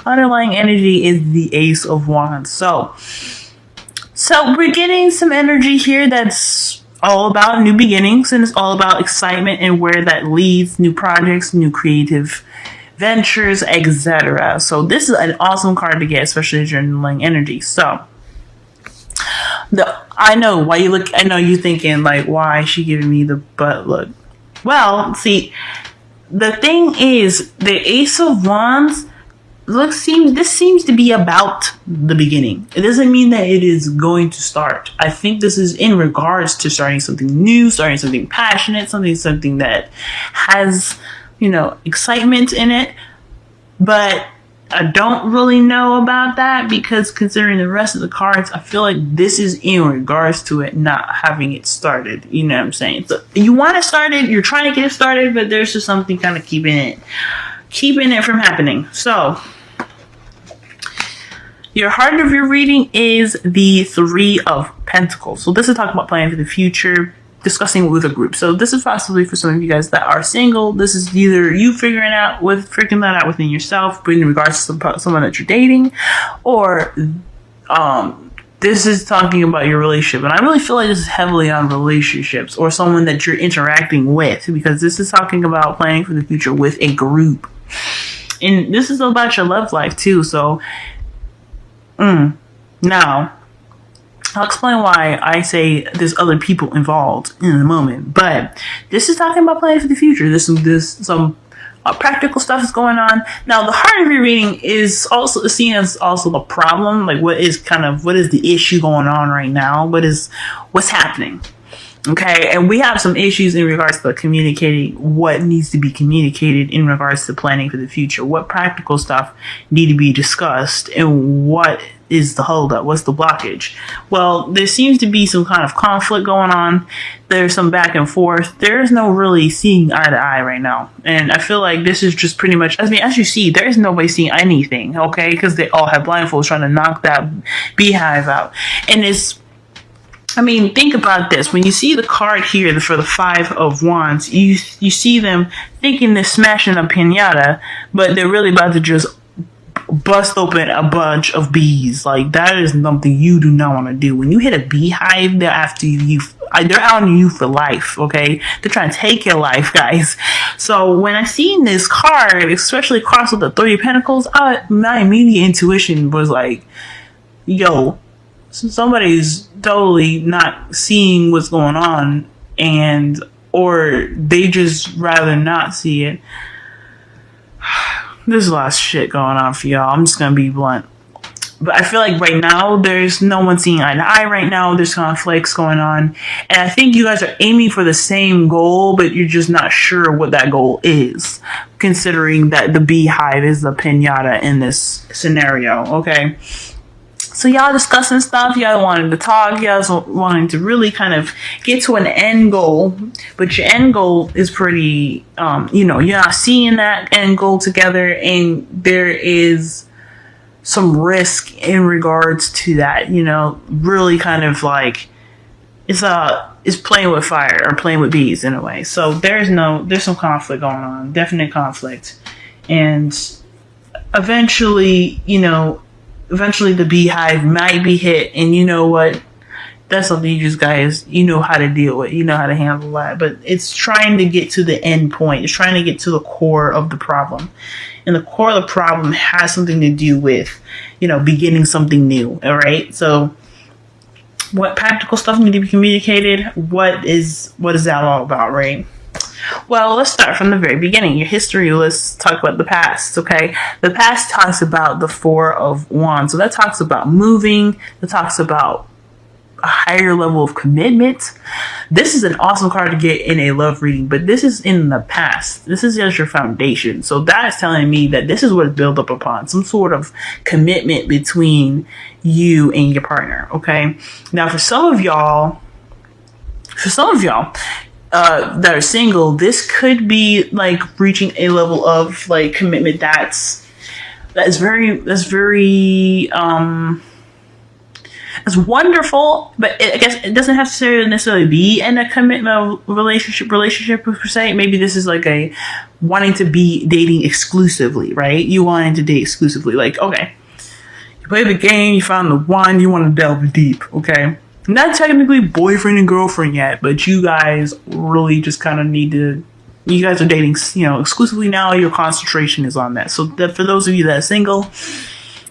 underlying energy is the Ace of Wands. So we're getting some energy here that's all about new beginnings, and it's all about excitement and where that leads, new projects, new creative ventures, etc. So this is an awesome card to get, especially journaling energy. So I know why you look. I know you're thinking like, why is she giving me the butt look? Well, see, the thing is, the Ace of Wands this seems to be about the beginning. It doesn't mean that it is going to start. I think this is in regards to starting something new, starting something passionate, something that has, excitement in it. But I don't really know about that, because considering the rest of the cards, I feel like this is in regards to it not having it started. You know what I'm saying? So you want it started, you're trying to get it started, but there's just something kind of keeping it from happening. So your heart of your reading is the Three of Pentacles. So this is talking about planning for the future, discussing it with a group. So this is possibly for some of you guys that are single. This is either you figuring that out within yourself, but in regards to someone that you're dating, or this is talking about your relationship. And I really feel like this is heavily on relationships or someone that you're interacting with, because this is talking about planning for the future with a group. And this is about your love life too. So now I'll explain why I say there's other people involved in a moment, but this is talking about planning for the future. Some practical stuff is going on. Now, the heart of your reading is also seen as also the problem. Like, what is the issue going on right now? What's happening? Okay, and we have some issues in regards to communicating what needs to be communicated in regards to planning for the future. What practical stuff need to be discussed, and what is the holdup? What's the blockage? Well, there seems to be some kind of conflict going on. There's some back and forth. There's no really seeing eye to eye right now. And I feel like this is just pretty much, as you see, there is nobody seeing anything, okay? Because they all have blindfolds trying to knock that beehive out. And think about this. When you see the card here for the Five of Wands, you see them thinking they're smashing a piñata, but they're really about to just bust open a bunch of bees. Like, that is something you do not want to do. When you hit a beehive, they're after you. They're out on you for life, okay? They're trying to take your life, guys. So when I seen this card, especially crossed with the Three of Pentacles, my immediate intuition was like, yo, somebody's totally not seeing what's going on, or they just rather not see it. There's a lot of shit going on for y'all. I'm just gonna be blunt. But I feel like right now, there's no one seeing eye to eye right now. There's conflicts going on. And I think you guys are aiming for the same goal, but you're just not sure what that goal is, considering that the beehive is the piñata in this scenario, okay? So y'all discussing stuff, y'all wanting to talk, y'all wanting to really kind of get to an end goal, but your end goal is pretty, you're not seeing that end goal together, and there is some risk in regards to that, really kind of like, it's playing with fire or playing with bees in a way. So there's some conflict going on, definite conflict. And eventually the beehive might be hit, and you know what? That's something you just guys, how to deal with, how to handle that. But it's trying to get to the end point. It's trying to get to the core of the problem. And the core of the problem has something to do with, beginning something new. All right. So what practical stuff need to be communicated? What is that all about, right? Well, let's start from the very beginning. Your history, let's talk about the past, okay? The past talks about the Four of Wands. So that talks about moving. That talks about a higher level of commitment. This is an awesome card to get in a love reading, but this is in the past. This is just your foundation. So that is telling me that this is what it's built up upon. Some sort of commitment between you and your partner, okay? Now, for some of y'all, that are single, this could be like reaching a level of like commitment that's very It's wonderful, but I guess it doesn't have to necessarily be in a commitment relationship per se. Maybe this is like a wanting to be dating exclusively, right? You wanting to date exclusively. Like, okay, you play the game, you found the one, you want to delve deep, okay? Not technically boyfriend and girlfriend yet, but you guys really just kind of need to, you guys are dating, exclusively now. Your concentration is on that. So that for those of you that are single,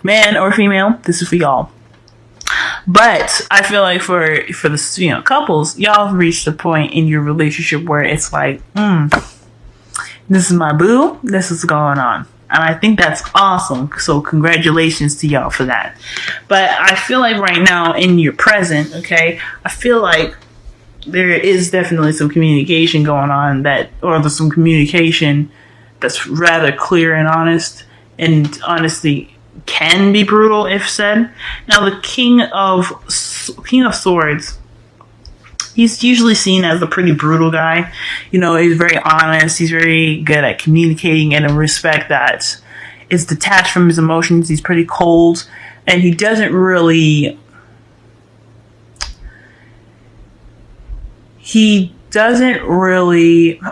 man or female, this is for y'all. But I feel like for the couples, y'all have reached a point in your relationship where it's like, this is my boo, this is going on. And I think that's awesome. So congratulations to y'all for that. But I feel like right now in your present, okay, I feel like there is definitely some communication going on or there's some communication that's rather clear and honest, and honestly can be brutal if said. Now the King of Swords, he's usually seen as a pretty brutal guy. He's very honest. He's very good at communicating in a respect that is detached from his emotions. He's pretty cold, and he doesn't really. I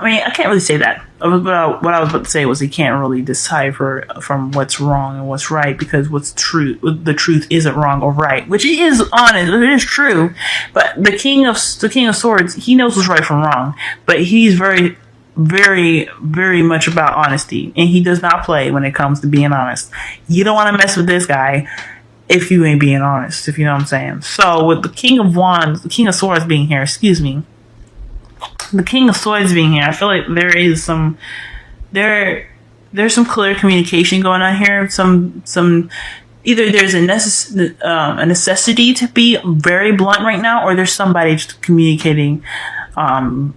mean, I can't really say that. What I was about to say was he can't really decipher from what's wrong and what's right, because the truth isn't wrong or right, which is honest. It is true. But the King of Swords, he knows what's right from wrong, but he's very, very, very much about honesty, and he does not play when it comes to being honest. You don't want to mess with this guy if you ain't being honest, if you know what I'm saying. So with the King of Swords being here, the King of Swords being here, I feel like there's some clear communication going on here. Either there's a necessity to be very blunt right now, or there's somebody just communicating, and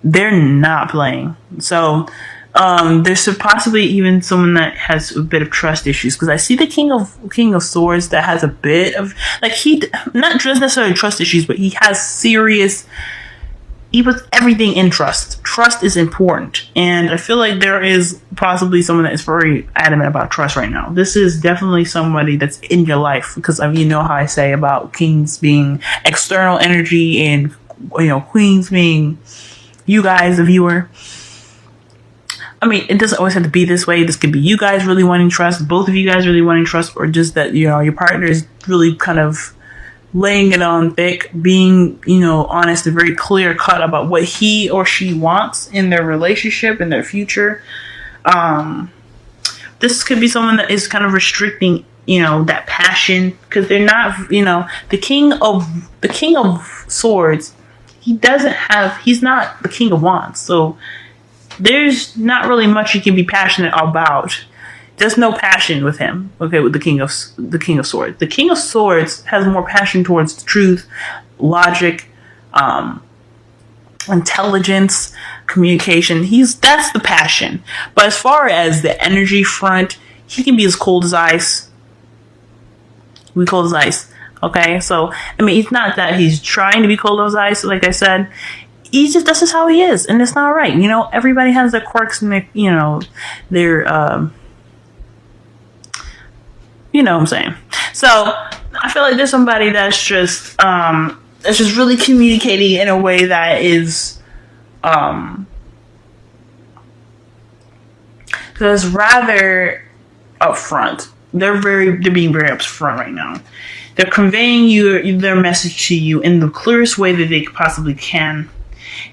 they're not playing. So there's possibly even someone that has a bit of trust issues, because I see the King of Swords that has a bit of, like, he not just necessarily trust issues, but he has serious. He puts everything in trust. Trust is important. And I feel like there is possibly someone that is very adamant about trust right now. This is definitely somebody that's in your life, because you know how I say about kings being external energy and queens being you guys, the viewer. I mean, it doesn't always have to be this way. This could be you guys really wanting trust, both of you guys really wanting trust, or just that, your partner is really kind of laying it on thick, being, honest and very clear cut about what he or she wants in their relationship, in their future. This could be someone that is kind of restricting, that passion, because they're not, the King of Swords, he's not the King of Wands. So there's not really much you can be passionate about. There's no passion with him, okay, with the King of Swords. The King of Swords has more passion towards the truth, logic, intelligence, communication. That's the passion. But as far as the energy front, he can be as cold as ice. Cold as ice. Okay, so I mean, it's not that he's trying to be cold as ice, like I said. That's just how he is, and it's not right. Everybody has their quirks and their, their you know what I'm saying? So I feel like there's somebody that's just really communicating in a way that is that's rather upfront. They're being very upfront right now. They're conveying their message to you in the clearest way that they possibly can.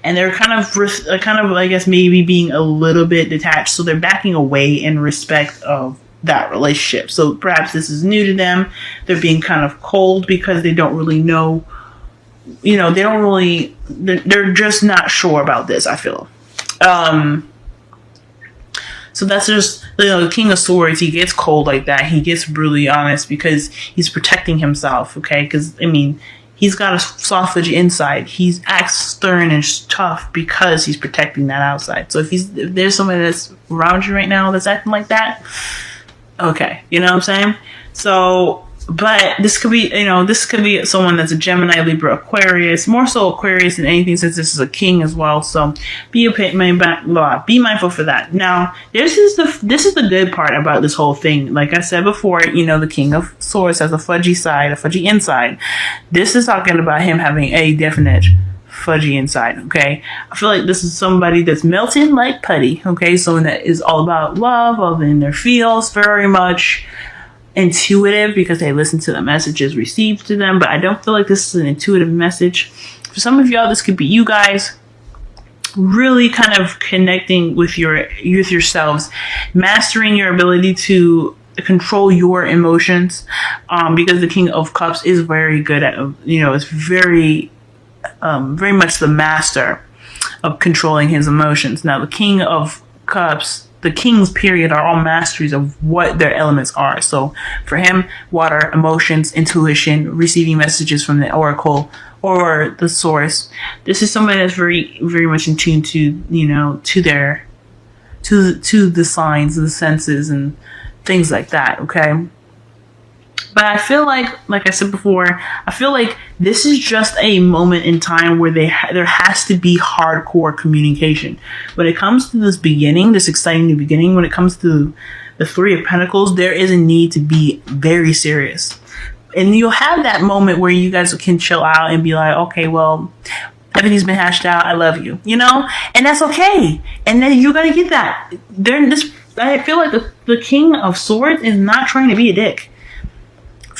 And they're kind of, I guess, maybe being a little bit detached. So they're backing away in respect of that relationship. So perhaps this is new to them. They're being kind of cold because they don't really know, they're just not sure about this, I feel. So that's just, the King of Swords, he gets cold like that. He gets brutally honest because he's protecting himself, okay? Because, he's got a soft edge inside. He acts stern and tough because he's protecting that outside. So if there's somebody that's around you right now that's acting like that, okay, you know what I'm saying? So But this could be, this could be someone that's a Gemini, Libra, Aquarius, more so Aquarius than anything, since this is a king as well. So be mindful for that. Now, this is the good part about this whole thing. Like I said before, the King of Swords has a fudgy side, a fudgy inside. This is talking about him having a definite fudgy inside. Okay, I feel like this is somebody that's melting like putty. Okay, someone that is all about love in their feels, very much intuitive because they listen to the messages received to them. But I don't feel like this is an intuitive message. For some of y'all, this could be you guys really kind of connecting with yourselves, mastering your ability to control your emotions, because the King of Cups is very good at, it's very much the master of controlling his emotions. Now, the King of Cups, the kings, period, are all masteries of what their elements are. So for him, water, emotions, intuition, receiving messages from the oracle or the source. This is somebody that's very, very much in tune to, to the signs, the senses, and things like that. Okay. But I feel like I said before, I feel like this is just a moment in time where there has to be hardcore communication. When it comes to this beginning, this exciting new beginning, when it comes to the Three of Pentacles, there is a need to be very serious. And you'll have that moment where you guys can chill out and be like, okay, well, everything's been hashed out. I love you, and that's okay. And then you're going to get that. I feel like the King of Swords is not trying to be a dick.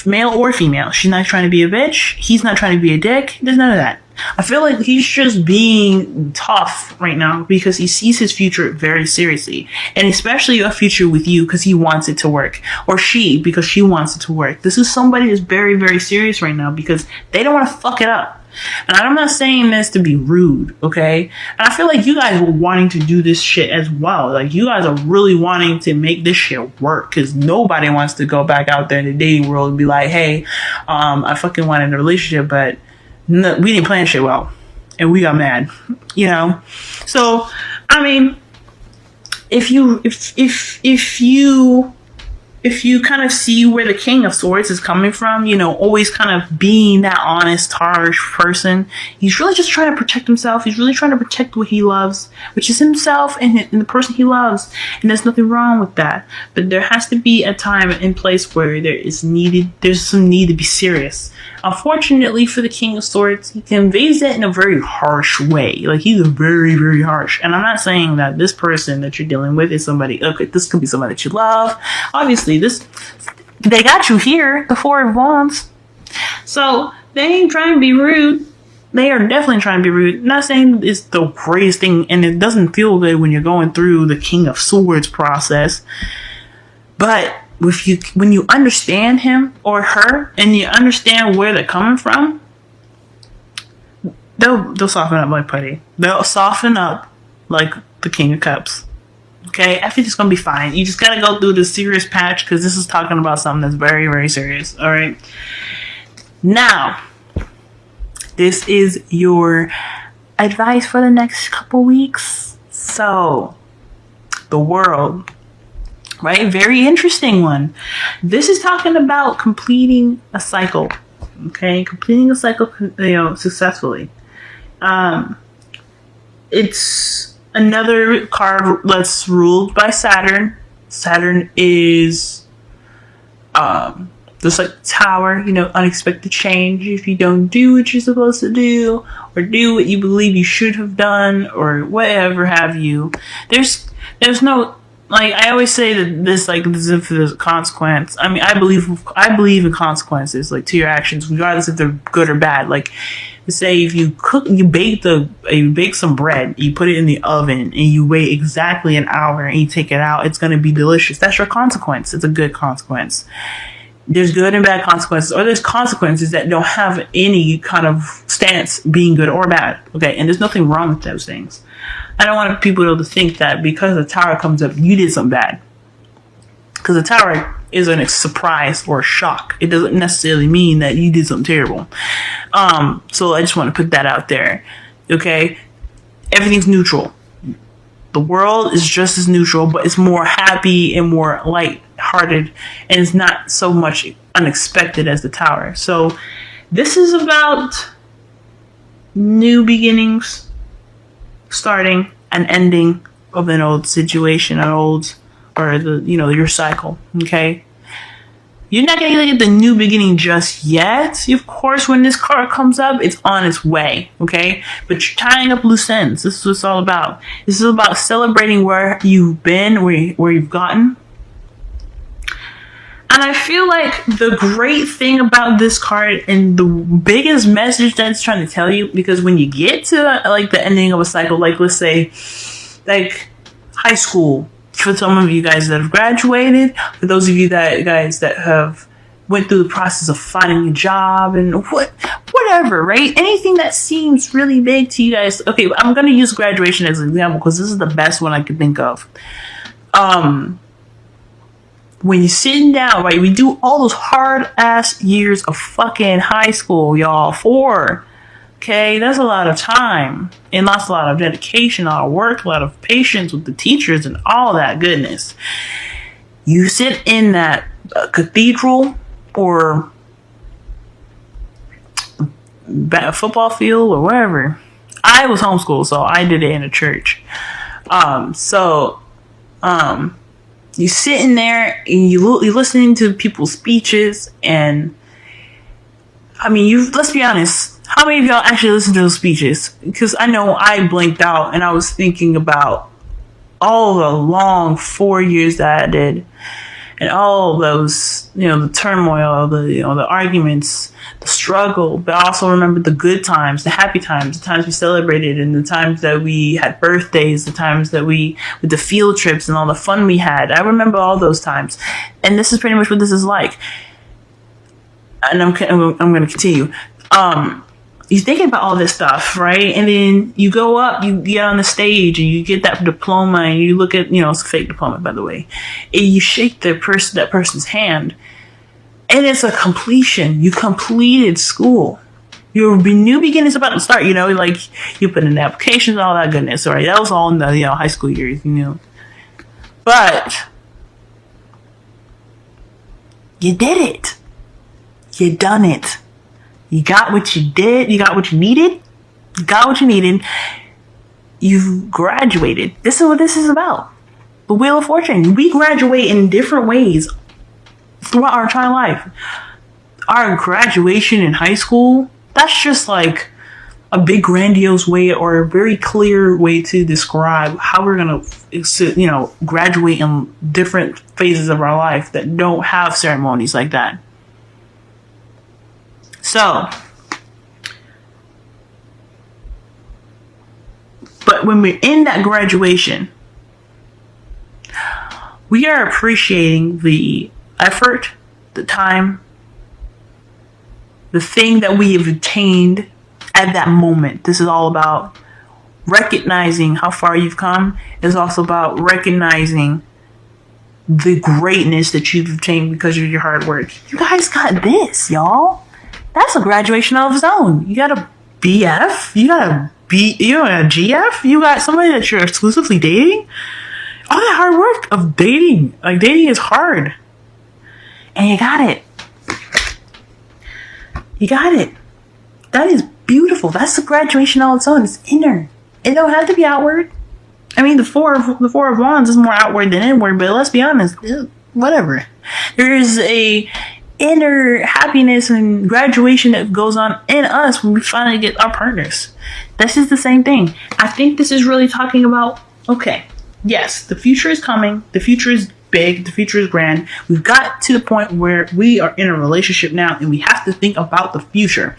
Male or female. She's not trying to be a bitch. He's not trying to be a dick. There's none of that. I feel like he's just being tough right now because he sees his future very seriously. And especially a future with you because he wants it to work. Or she, because she wants it to work. This is somebody that's very, very serious right now because they don't want to fuck it up. And I'm not saying this to be rude, okay? And I feel like you guys were wanting to do this shit as well. Like, you guys are really wanting to make this shit work because nobody wants to go back out there in the dating world and be like, hey, I fucking wanted a relationship, but no, we didn't plan shit well. And we got mad, So, I mean, if you kind of see where the King of Swords is coming from, always kind of being that honest, harsh person, he's really just trying to protect himself. He's really trying to protect what he loves, which is himself and the person he loves. And there's nothing wrong with that. But there has to be a time and place where there's some need to be serious. Unfortunately for the King of Swords, he conveys that in a very harsh way. Like, he's very, very harsh. And I'm not saying that this person that you're dealing with is somebody, okay, this could be somebody that you love. Obviously, they got you here, the Four of Wands. So, they ain't trying to be rude. They are definitely trying to be rude. I'm not saying it's the greatest thing, and it doesn't feel good when you're going through the King of Swords process. But when you understand him or her, and you understand where they're coming from, they'll soften up like putty. They'll soften up like the King of Cups. Okay, everything's gonna be fine. You just gotta go through the serious patch because this is talking about something that's very, very serious. All right. Now, this is your advice for the next couple weeks. So, the world. Right? Very interesting one. This is talking about completing a cycle. Okay? Completing a cycle, successfully. It's another card that's ruled by Saturn. Saturn is just like Tower, unexpected change. If you don't do what you're supposed to do, or do what you believe you should have done, or whatever have you, there's no, like, I always say that this if there's a consequence. I mean, I believe in consequences, like, to your actions, regardless if they're good or bad. Like, say if you bake some bread, you put it in the oven, and you wait exactly an hour, and you take it out, it's going to be delicious. That's your consequence. It's a good consequence. There's good and bad consequences, or there's consequences that don't have any kind of stance being good or bad. Okay, and there's nothing wrong with those things. I don't want people to think that because the Tower comes up, you did something bad. Because the Tower is a surprise or a shock. It doesn't necessarily mean that you did something terrible. So I just want to put that out there. Okay? Everything's neutral. The world is just as neutral, but it's more happy and more light lighthearted and it's not so much unexpected as the Tower. So this is about new beginnings, starting and ending of an old situation, your cycle. Okay, you're not gonna get the new beginning just yet. Of course, when this card comes up, it's on its way. Okay, but you're tying up loose ends. This is what it's all about. This is about celebrating where you've been, where you've gotten. And I feel like the great thing about this card and the biggest message that it's trying to tell you, because when you get to like the ending of a cycle, like let's say like high school, for some of you guys that have graduated, for those of you that have went through the process of finding a job and whatever, right? Anything that seems really big to you guys. Okay, I'm going to use graduation as an example because this is the best one I could think of. When you're sitting down, right, we do all those hard ass years of fucking high school, y'all. 4. Okay, that's a lot of time and a lot of dedication, a lot of work, a lot of patience with the teachers and all that goodness. You sit in that cathedral or football field or wherever. I was homeschooled, so I did it in a church. You sitting there and you're listening to people's speeches, and I mean, let's be honest. How many of y'all actually listen to those speeches? Because I know I blinked out and I was thinking about all the long 4 years that I did, and all those, the turmoil, the arguments, the struggle. But I also remember the good times, the happy times, the times we celebrated, and the times that we had birthdays, the times that with the field trips and all the fun we had. I remember all those times, and this is pretty much what this is like. And I'm going to continue. You're thinking about all this stuff, right? And then you go up, you get on the stage, and you get that diploma, and you look at, it's a fake diploma, by the way, and you shake that person's hand, and it's a completion. You completed school. Your new beginning's about to start. Like you put in applications, all that goodness. Right? That was all in the high school years, But you did it. You done it. You got what you did. You got what you needed. You got what you needed. You graduated. This is what this is about. The Wheel of Fortune. We graduate in different ways throughout our entire life. Our graduation in high school, that's just like a big grandiose way or a very clear way to describe how we're going to, graduate in different phases of our life that don't have ceremonies like that. So, but when we're in that graduation, we are appreciating the effort, the time, the thing that we have attained at that moment. This is all about recognizing how far you've come. It's also about recognizing the greatness that you've obtained because of your hard work. You guys got this, y'all. That's a graduation of its own. You got a BF. You got a GF. You got somebody that you're exclusively dating. All that hard work of dating. Like, dating is hard. And you got it. You got it. That is beautiful. That's the graduation all its own. It's inner. It don't have to be outward. I mean, the four of wands is more outward than inward, but let's be honest. Whatever. There is a inner happiness and graduation that goes on in us when we finally get our partners. This is the same thing. I think this is really talking about, okay, yes, the future is coming. The future is big. The future is grand. We've got to the point where we are in a relationship now and we have to think about the future.